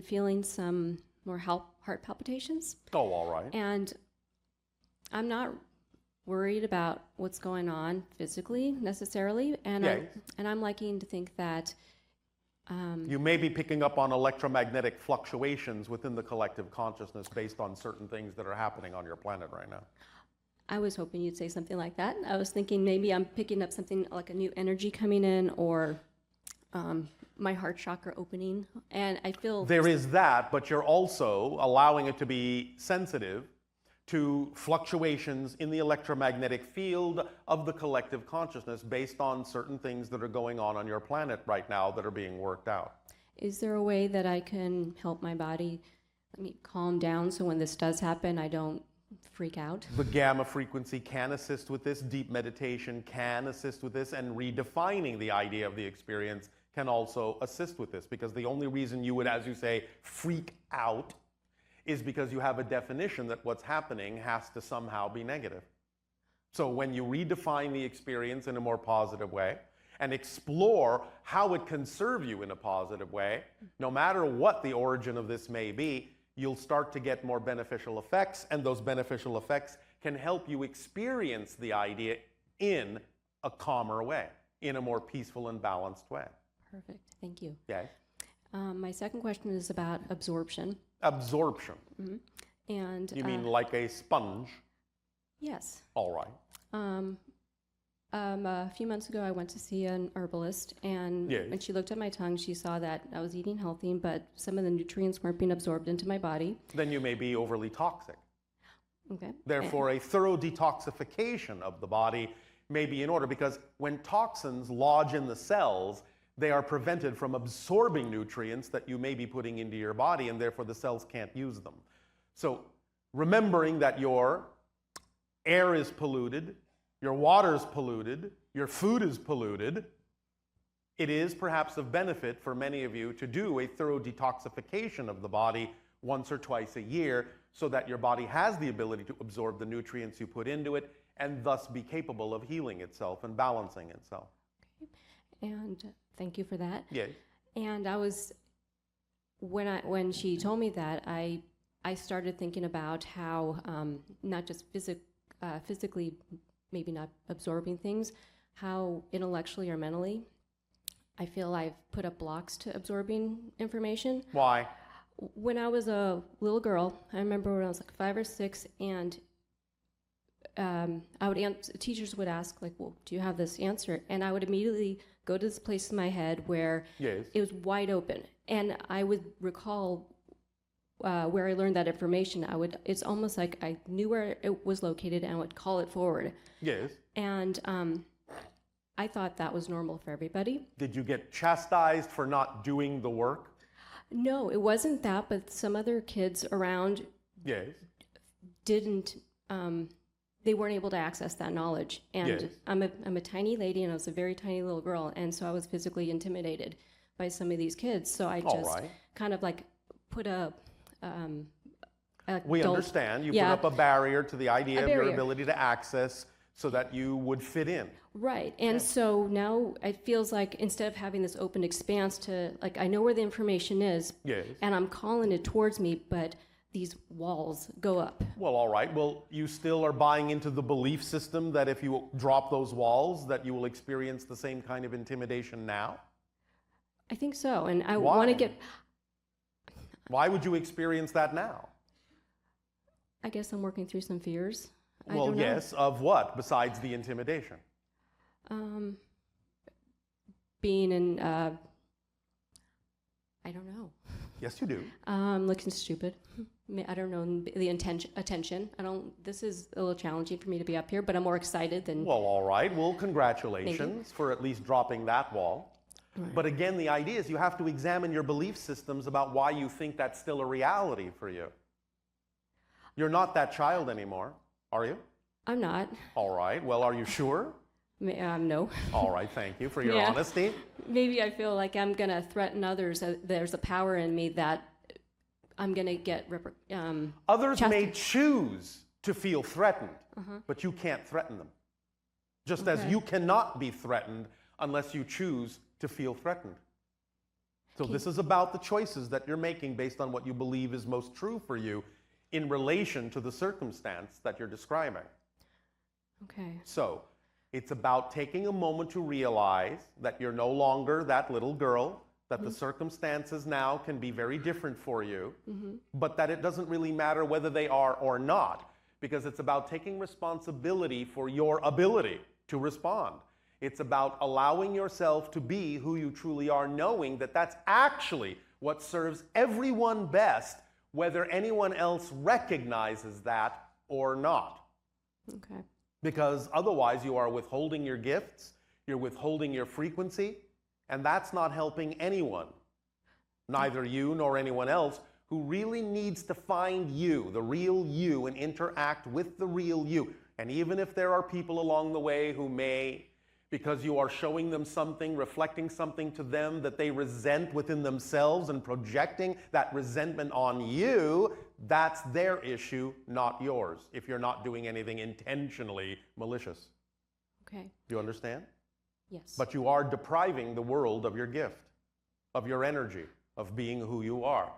feeling some more heart palpitations. Oh, all right. And I'm not worried about what's going on physically necessarily. And, Yes. I'm liking to think that You may be picking up on electromagnetic fluctuations within the collective consciousness based on certain things that are happening on your planet right now. I was hoping you'd say something like that. I was thinking maybe I'm picking up something like a new energy coming in, or my heart chakra opening. And I feel There is that, but you're also allowing it to be sensitive to fluctuations in the electromagnetic field of the collective consciousness based on certain things that are going on your planet right now that are being worked out. Is there a way that I can help my body, calm down so when this does happen, I don't freak out? The gamma frequency can assist with this, deep meditation can assist with this, and redefining the idea of the experience can also assist with this, because the only reason you would, as you say, freak out is because you have a definition that what's happening has to somehow be negative. So when you redefine the experience in a more positive way and explore how it can serve you in a positive way, no matter what the origin of this may be, you'll start to get more beneficial effects, and those beneficial effects can help you experience the idea in a calmer way, in a more peaceful and balanced way. Perfect. Thank you. Yes. My second question is about absorption. Absorption. Mm-hmm. And You mean like a sponge? yes. All right. A few months ago, I went to see an herbalist, and Yes. when she looked at my tongue, she saw that I was eating healthy, but some of the nutrients weren't being absorbed into my body. Then you may be overly toxic. Okay. Therefore, a thorough detoxification of the body may be in order, because when toxins lodge in the cells, they are prevented from absorbing nutrients that you may be putting into your body, and therefore the cells can't use them. So remembering that your air is polluted, your water is polluted, your food is polluted, it is perhaps of benefit for many of you to do a thorough detoxification of the body once or twice a year, so that your body has the ability to absorb the nutrients you put into it and thus be capable of healing itself and balancing itself. Okay. And thank you for that. Yes. And I was, when she told me that, I started thinking about how not just physically maybe not absorbing things, how intellectually or mentally I feel I've put up blocks to absorbing information. Why? When I was a little girl, I remember when I was like 5 or 6, and teachers would ask, like, well, do you have this answer? And I would immediately go to this place in my head where Yes. it was wide open. And I would recall where I learned that information. It's almost like I knew where it was located and I would call it forward. Yes. And I thought that was normal for everybody. Did you get chastised for not doing the work? No, it wasn't that, but some other kids around Yes. didn't, they weren't able to access that knowledge. And Yes. I'm a tiny lady, and I was a very tiny little girl, and so I was physically intimidated by some of these kids. So I All just right. kind of like put a We adult- understand. You yeah, put up a barrier to the idea A of your barrier. ability to access so that you would fit in. Right. And so now it feels like instead of having this open expanse to, like, I know where the information is, Yes. and I'm calling it towards me, but these walls go up. Well, all right. Well, you still are buying into the belief system that if you drop those walls, that you will experience the same kind of intimidation now? I think so. And I Why? want to get, Why would you experience that now? I guess I'm working through some fears. I Well, don't know. yes. Of what besides the intimidation? Being in, I don't know. Yes, you do. Looking stupid. I don't know the attention. This is a little challenging for me to be up here, but I'm more excited than. Well, all right. Well, congratulations for at least dropping that wall. Right. But again, the idea is you have to examine your belief systems about why you think that's still a reality for you. You're not that child anymore, are you? I'm not. All right. Well, are you sure? No. All right. Thank you for your Yeah. honesty. Maybe I feel like I'm going to threaten others. There's a power in me that I'm going to get Others may choose to feel threatened, Uh-huh. but you can't threaten them. Just as Okay. you cannot be threatened unless you choose to feel threatened. So this is about the choices that you're making based on what you believe is most true for you in relation to the circumstance that you're describing. Okay. So it's about taking a moment to realize that you're no longer that little girl, that the circumstances now can be very different for you, but that it doesn't really matter whether they are or not, because it's about taking responsibility for your ability to respond. It's about allowing yourself to be who you truly are, knowing that that's actually what serves everyone best, whether anyone else recognizes that or not. Okay. Because otherwise you are withholding your gifts, you're withholding your frequency, and that's not helping anyone, neither you nor anyone else, who really needs to find you, the real you, and interact with the real you. And even if there are people along the way who may, because you are showing them something, reflecting something to them that they resent within themselves and projecting that resentment on you, that's their issue, not yours, if you're not doing anything intentionally malicious. Okay. Do you understand? Yes. But you are depriving the world of your gift, of your energy, of being who you are.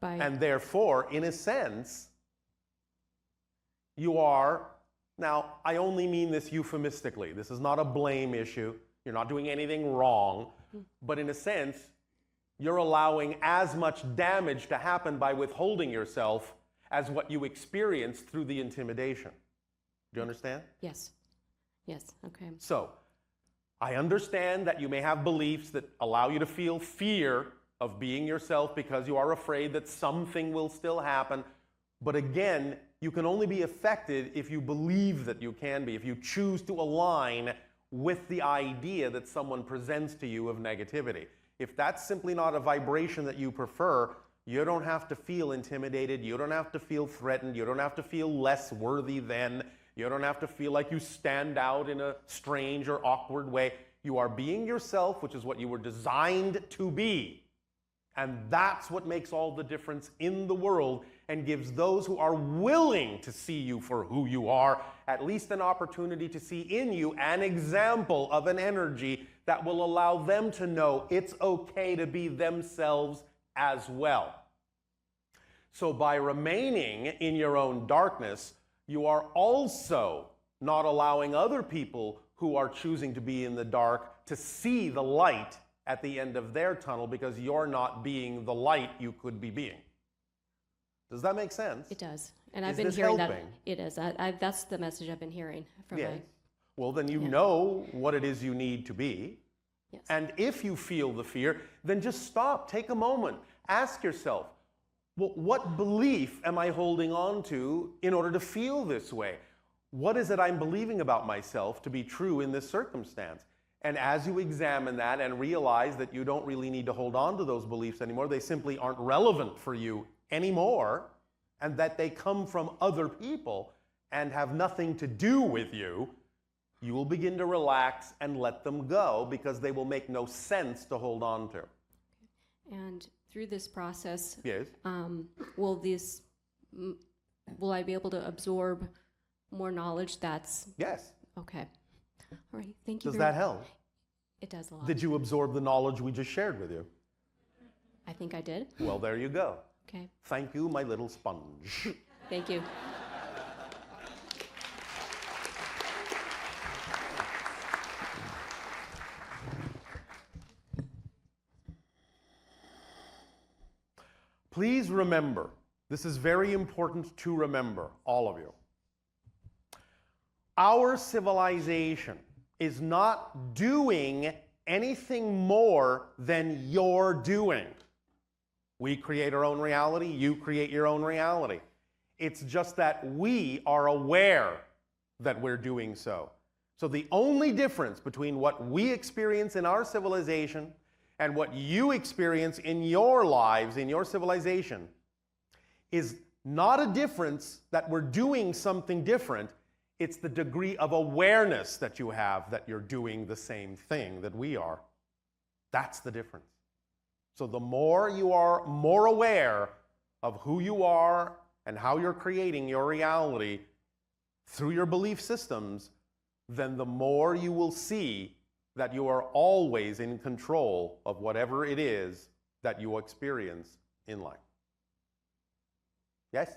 And therefore, in a sense, you are, now I only mean this euphemistically, this is not a blame issue, you're not doing anything wrong, but in a sense, you're allowing as much damage to happen by withholding yourself as what you experienced through the intimidation. Do you understand? Yes. Yes. Okay. So, I understand that you may have beliefs that allow you to feel fear of being yourself because you are afraid that something will still happen. But again, you can only be affected if you believe that you can be, if you choose to align with the idea that someone presents to you of negativity. If that's simply not a vibration that you prefer, you don't have to feel intimidated, you don't have to feel threatened, you don't have to feel less worthy than, you don't have to feel like you stand out in a strange or awkward way. You are being yourself, which is what you were designed to be. And that's what makes all the difference in the world and gives those who are willing to see you for who you are at least an opportunity to see in you an example of an energy that will allow them to know it's okay to be themselves as well. So by remaining in your own darkness, you are also not allowing other people who are choosing to be in the dark to see the light at the end of their tunnel, because you're not being the light you could be being. Does that make sense? It does. And Is I've been this hearing helping? that. It is. That's the message I've been hearing from Yes. Well, then you Yeah. know what it is you need to be. Yes. And if you feel the fear, then just stop, take a moment, ask yourself, well, what belief am I holding on to in order to feel this way? What is it I'm believing about myself to be true in this circumstance? And as you examine that and realize that you don't really need to hold on to those beliefs anymore, they simply aren't relevant for you anymore, and that they come from other people and have nothing to do with you, you will begin to relax and let them go, because they will make no sense to hold on to. And through this process, Yes? will I be able to absorb more knowledge that's Yes. okay? All right, thank you. Does that help? It does a lot. Did you absorb the knowledge we just shared with you? I think I did. Well, there you go. Okay, Thank you, my little sponge. thank you. Please remember, this is very important to remember, all of you. Our civilization is not doing anything more than you're doing. We create our own reality, you create your own reality. It's just that we are aware that we're doing so. So the only difference between what we experience in our civilization and what you experience in your lives, in your civilization, is not a difference that we're doing something different. It's the degree of awareness that you have that you're doing the same thing that we are. That's the difference. So the more you are more aware of who you are and how you're creating your reality through your belief systems, then the more you will see that you are always in control of whatever it is that you experience in life. Yes?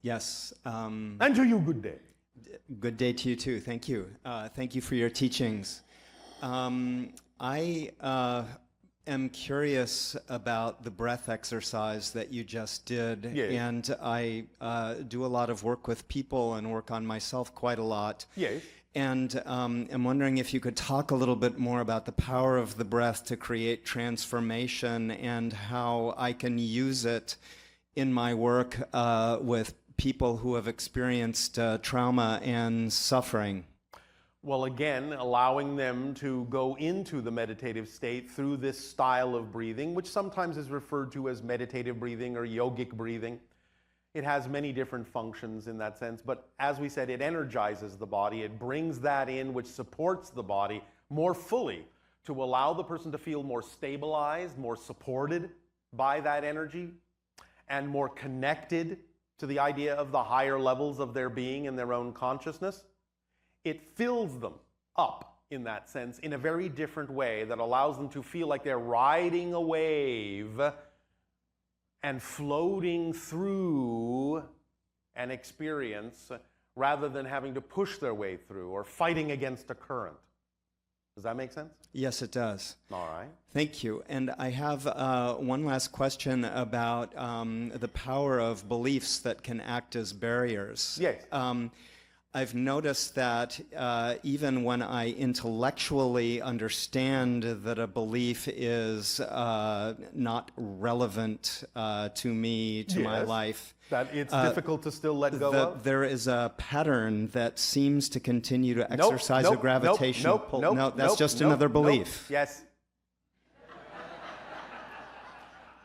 Yes. And to you, good day. Good day to you too. Thank you. Thank you for your teachings. I am curious about the breath exercise that you just did. Yes. And I do a lot of work with people and work on myself quite a lot. Yes. And I'm wondering if you could talk a little bit more about the power of the breath to create transformation and how I can use it in my work with people who have experienced trauma and suffering. Well, again, allowing them to go into the meditative state through this style of breathing, which sometimes is referred to as meditative breathing or yogic breathing. It has many different functions in that sense, but as we said, it energizes the body. It brings that in, which supports the body more fully to allow the person to feel more stabilized, more supported by that energy, and more connected to the idea of the higher levels of their being and their own consciousness. It fills them up in that sense in a very different way that allows them to feel like they're riding a wave and floating through an experience rather than having to push their way through or fighting against a current. Does that make sense? Yes, it does. All right. Thank you. And I have one last question about the power of beliefs that can act as barriers. Yes. I've noticed that even when I intellectually understand that a belief is not relevant to me, to my Yes. life, That it's difficult to still let go of? there is a pattern that seems to continue to exercise a gravitational pull. No, that's just another belief. Yes.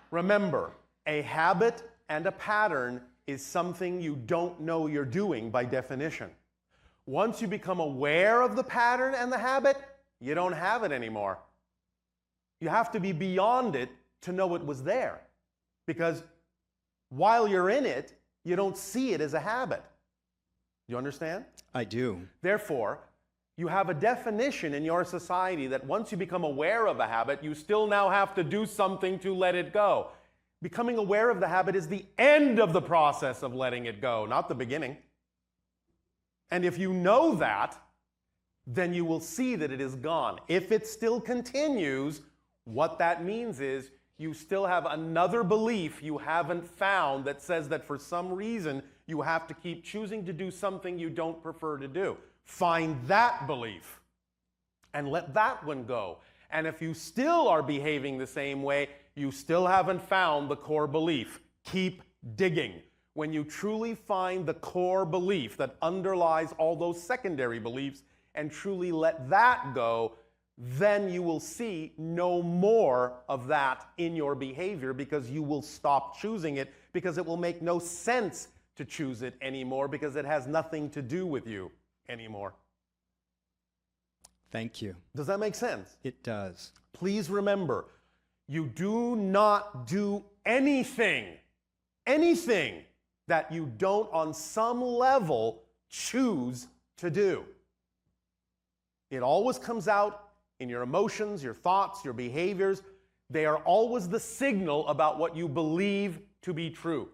Remember, a habit and a pattern is something you don't know you're doing by definition. Once you become aware of the pattern and the habit, you don't have it anymore. You have to be beyond it to know it was there. Because while you're in it, you don't see it as a habit. You understand? I do. Therefore, you have a definition in your society that once you become aware of a habit, you still now have to do something to let it go. Becoming aware of the habit is the end of the process of letting it go, not the beginning. And if you know that, then you will see that it is gone. If it still continues, what that means is you still have another belief you haven't found that says that for some reason you have to keep choosing to do something you don't prefer to do. Find that belief and let that one go. And if you still are behaving the same way, you still haven't found the core belief. Keep digging. When you truly find the core belief that underlies all those secondary beliefs and truly let that go, then you will see no more of that in your behavior because you will stop choosing it because it will make no sense to choose it anymore because it has nothing to do with you anymore. Thank you. Does that make sense? It does. Please remember, you do not do anything that you don't on some level choose to do. It always comes out in your emotions, your thoughts, your behaviors. They are always the signal about what you believe to be true.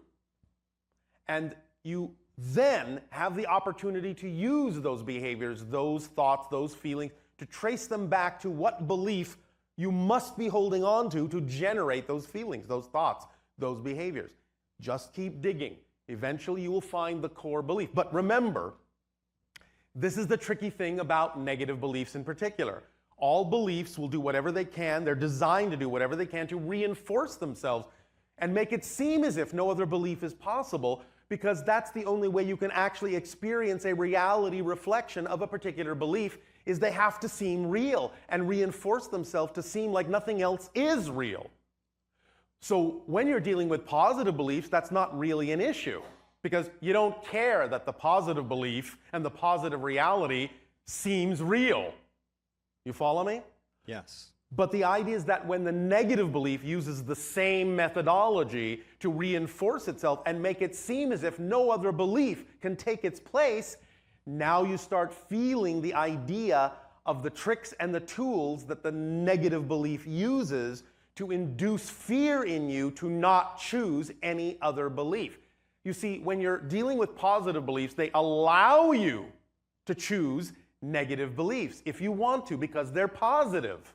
And you then have the opportunity to use those behaviors, those thoughts, those feelings, to trace them back to what belief you must be holding on to generate those feelings, those thoughts, those behaviors. Just keep digging. Eventually you will find the core belief. But remember, this is the tricky thing about negative beliefs in particular. All beliefs will do whatever they can. They're designed to do whatever they can to reinforce themselves and make it seem as if no other belief is possible, because that's the only way you can actually experience a reality reflection of a particular belief, is they have to seem real and reinforce themselves to seem like nothing else is real. So when you're dealing with positive beliefs, that's not really an issue, because you don't care that the positive belief and the positive reality seems real. You follow me? Yes. But the idea is that when the negative belief uses the same methodology to reinforce itself and make it seem as if no other belief can take its place, now you start feeling the idea of the tricks and the tools that the negative belief uses to induce fear in you to not choose any other belief. You see, when you're dealing with positive beliefs, they allow you to choose negative beliefs if you want to, because they're positive.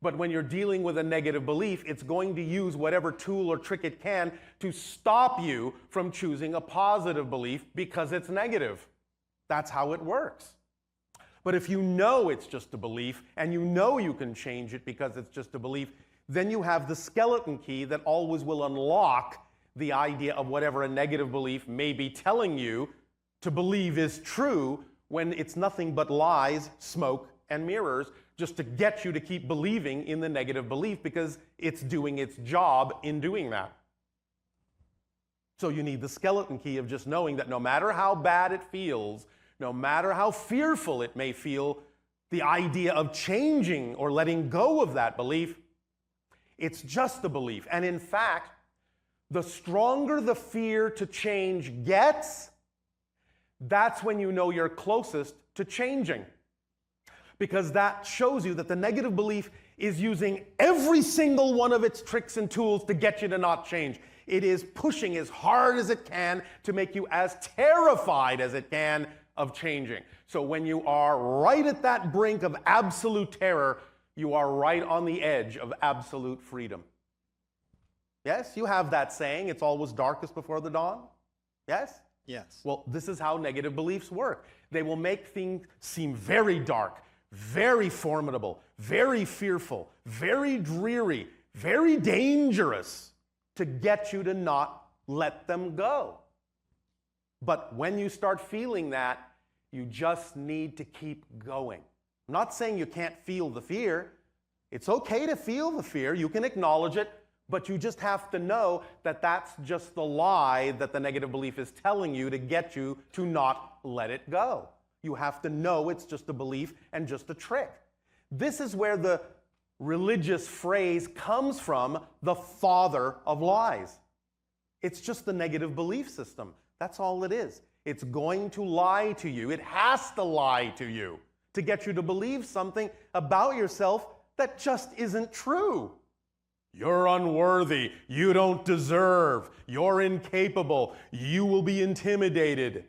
But when you're dealing with a negative belief, it's going to use whatever tool or trick it can to stop you from choosing a positive belief because it's negative. That's how it works. But if you know it's just a belief, and you know you can change it because it's just a belief, then you have the skeleton key that always will unlock the idea of whatever a negative belief may be telling you to believe is true, when it's nothing but lies, smoke, and mirrors, just to get you to keep believing in the negative belief because it's doing its job in doing that. So you need the skeleton key of just knowing that no matter how bad it feels, no matter how fearful it may feel, the idea of changing or letting go of that belief, it's just a belief. And in fact, the stronger the fear to change gets, that's when you know you're closest to changing. Because that shows you that the negative belief is using every single one of its tricks and tools to get you to not change. It is pushing as hard as it can to make you as terrified as it can of changing. So when you are right at that brink of absolute terror, you are right on the edge of absolute freedom. Yes, you have that saying, it's always darkest before the dawn. Yes? Yes. Well, this is how negative beliefs work. They will make things seem very dark, very formidable, very fearful, very dreary, very dangerous to get you to not let them go. But when you start feeling that, you just need to keep going. I'm not saying you can't feel the fear. It's okay to feel the fear. You can acknowledge it, but you just have to know that that's just the lie that the negative belief is telling you to get you to not let it go. You have to know it's just a belief and just a trick. This is where the religious phrase comes from, the father of lies. It's just the negative belief system. That's all it is. It's going to lie to you. It has to lie to you to get you to believe something about yourself that just isn't true. You're unworthy. You don't deserve. You're incapable. You will be intimidated.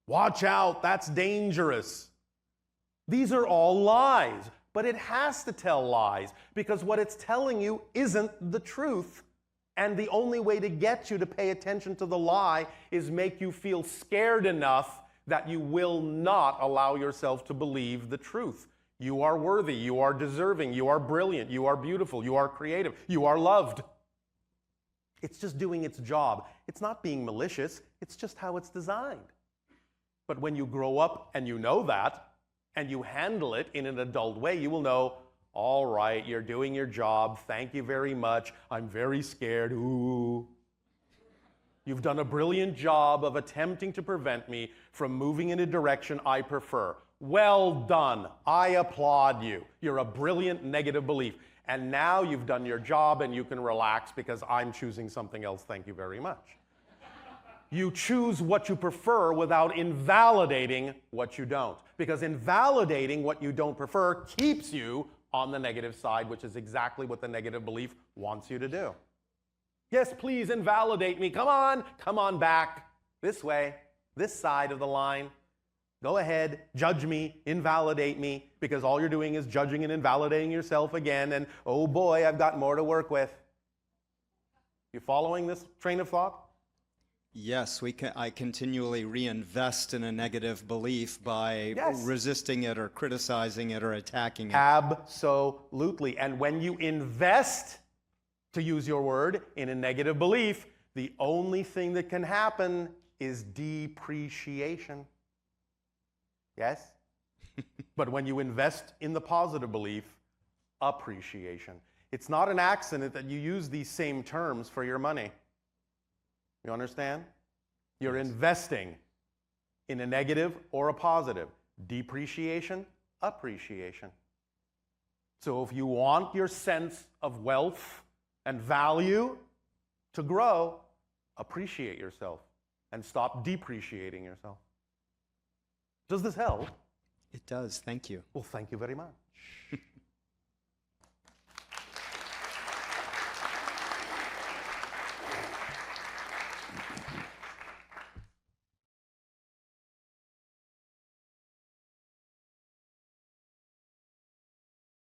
Watch out, that's dangerous. These are all lies, but it has to tell lies because what it's telling you isn't the truth. And the only way to get you to pay attention to the lie is make you feel scared enough that you will not allow yourself to believe the truth. You are worthy, you are deserving, you are brilliant, you are beautiful, you are creative, you are loved. It's just doing its job. It's not being malicious, it's just how it's designed. But when you grow up and you know that, and you handle it in an adult way, you will know, all right, you're doing your job, thank you very much, I'm very scared, ooh. You've done a brilliant job of attempting to prevent me from moving in a direction I prefer. Well done, I applaud you. You're a brilliant negative belief. And now you've done your job and you can relax because I'm choosing something else, thank you very much. You choose what you prefer without invalidating what you don't. Because invalidating what you don't prefer keeps you on the negative side, which is exactly what the negative belief wants you to do. Yes, please invalidate me. Come on back. This way, this side of the line. Go ahead, judge me, invalidate me, because all you're doing is judging and invalidating yourself again, and oh boy, I've got more to work with. You following this train of thought? Yes, I continually reinvest in a negative belief by resisting it or criticizing it or attacking it. Absolutely. And when you invest, to use your word, in a negative belief, the only thing that can happen is depreciation. Yes? But when you invest in the positive belief, appreciation. It's not an accident that you use these same terms for your money. You understand? You're investing in a negative or a positive. Depreciation, appreciation. So if you want your sense of wealth and value to grow, appreciate yourself and stop depreciating yourself. Does this help? It does. Thank you. Well, thank you very much.